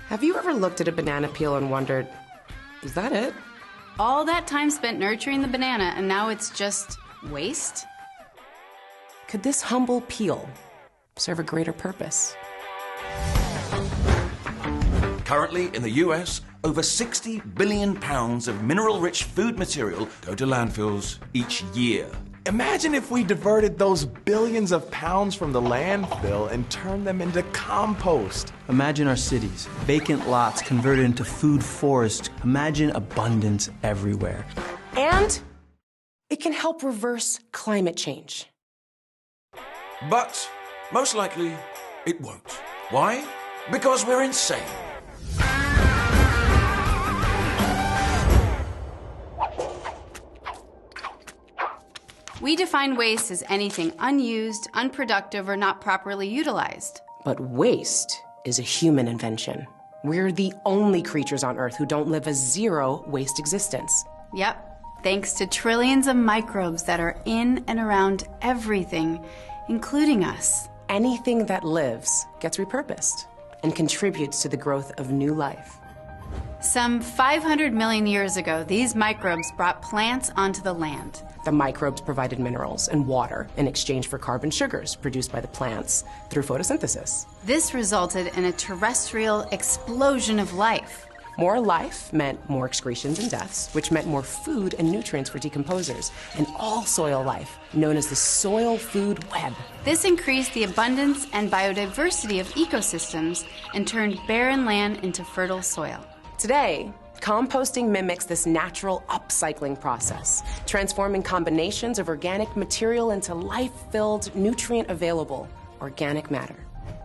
Have you ever looked at a banana peel and wondered, is that it? All that time spent nurturing the banana and now it's just waste? Could this humble peel serve a greater purpose? Currently, in the US, over 60 billion pounds of mineral-rich food material go to landfills each year. Imagine if we diverted those billions of pounds from the landfill and turned them into compost. Imagine our cities, vacant lots converted into food forests. Imagine abundance everywhere. And it can help reverse climate change. But, most likely, it won't. Why? Because we're insane. We define waste as anything unused, unproductive, or not properly utilized. But waste is a human invention. We're the only creatures on Earth who don't live a zero waste existence. Yep, thanks to trillions of microbes that are in and around everything, including us. Anything that lives gets repurposed and contributes to the growth of new life. Some 500 million years ago, these microbes brought plants onto the land. The microbes provided minerals and water in exchange for carbon sugars produced by the plants through photosynthesis. This resulted in a terrestrial explosion of life. More life meant more excretions and deaths, which meant more food and nutrients for decomposers, and all soil life, known as the soil food web. This increased the abundance and biodiversity of ecosystems and turned barren land into fertile soil. Today, composting mimics this natural upcycling process, transforming combinations of organic material into life-filled, nutrient-available organic matter.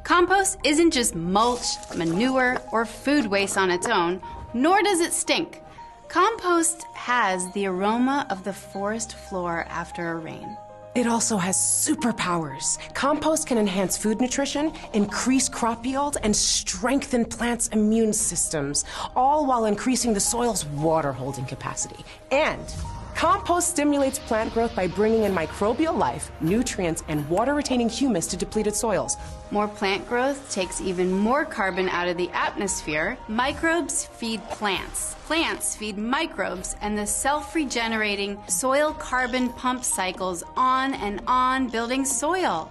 Compost isn't just mulch, manure, or food waste on its own, nor does it stink. Compost has the aroma of the forest floor after a rain. It also has superpowers. Compost can enhance food nutrition, increase crop yield, and strengthen plants' immune systems, all while increasing the soil's water-holding capacity. And compost stimulates plant growth by bringing in microbial life, nutrients, and water-retaining humus to depleted soils. More plant growth takes even more carbon out of the atmosphere. Microbes feed plants. Plants feed microbes, and the self-regenerating soil carbon pump cycles on, building soil.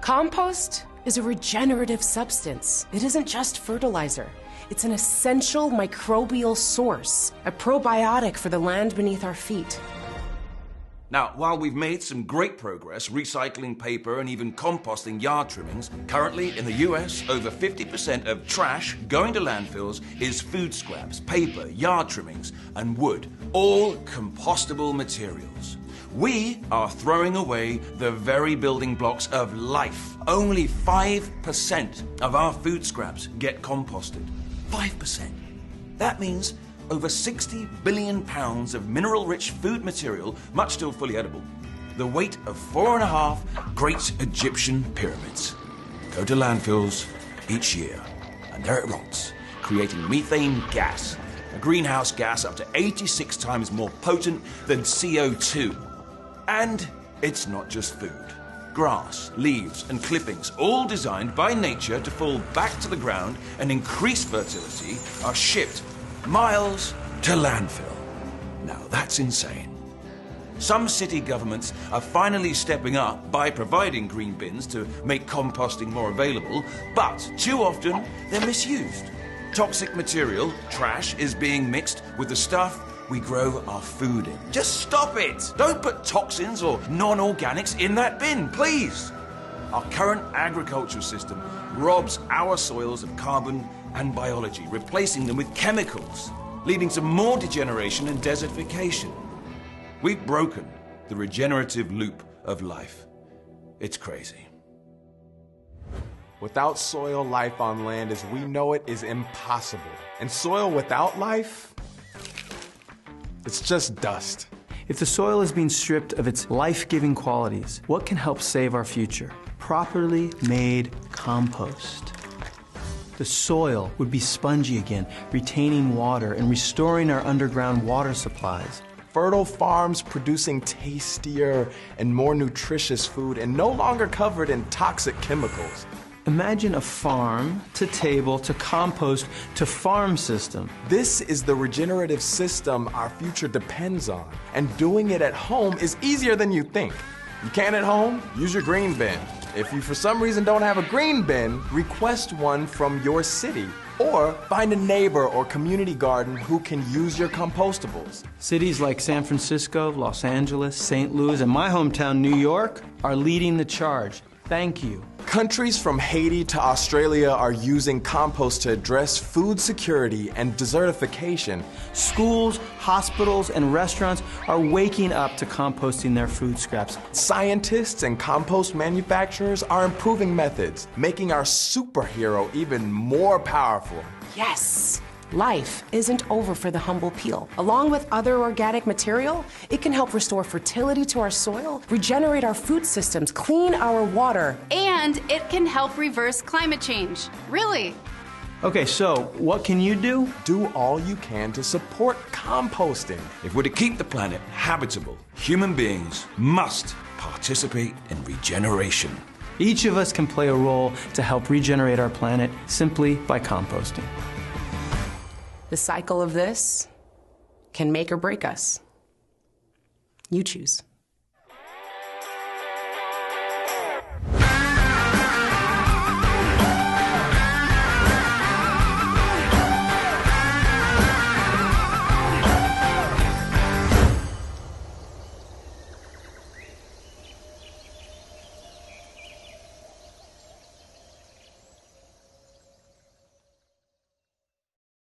Compost is a regenerative substance. It isn't just fertilizer. It's an essential microbial source, a probiotic for the land beneath our feet. Now, while we've made some great progress recycling paper and even composting yard trimmings, currently in the US, over 50% of trash going to landfills is food scraps, paper, yard trimmings, and wood, all compostable materials. We are throwing away the very building blocks of life. Only 5% of our food scraps get composted. 5%. That means over 60 billion pounds of mineral-rich food material, much still fully edible. The weight of 4.5 great Egyptian pyramids go to landfills each year. And there it rots, creating methane gas, a greenhouse gas up to 86 times more potent than CO2. And it's not just food. Grass, leaves, and clippings, all designed by nature to fall back to the ground and increase fertility, are shipped miles to landfill. Now that's insane. Some city governments are finally stepping up by providing green bins to make composting more available, but too often they're misused. Toxic material, trash, is being mixed with the stuff we grow our food in. Just stop it! Don't put toxins or non-organics in that bin, please! Our current agricultural system robs our soils of carbon and biology, replacing them with chemicals, leading to more degeneration and desertification. We've broken the regenerative loop of life. It's crazy. Without soil, life on land as we know it is impossible. And soil without life, it's just dust. If the soil is being stripped of its life-giving qualities, what can help save our future? Properly made compost. The soil would be spongy again, retaining water and restoring our underground water supplies. Fertile farms producing tastier and more nutritious food and no longer covered in toxic chemicals. Imagine a farm to table to compost to farm system. This is the regenerative system our future depends on. And doing it at home is easier than you think. You can't at home? Use your green bin. If you for some reason don't have a green bin, request one from your city. Or find a neighbor or community garden who can use your compostables. Cities like San Francisco, Los Angeles, St. Louis, and my hometown, New York, are leading the charge. Thank you. Countries from Haiti to Australia are using compost to address food security and desertification. Schools, hospitals, and restaurants are waking up to composting their food scraps. Scientists and compost manufacturers are improving methods, making our superhero even more powerful. Yes! Life isn't over for the humble peel. Along with other organic material, it can help restore fertility to our soil, regenerate our food systems, clean our water. And it can help reverse climate change. Really. Okay, so what can you do? Do all you can to support composting. If we're to keep the planet habitable, human beings must participate in regeneration. Each of us can play a role to help regenerate our planet simply by composting. The cycle of this can make or break us. You choose.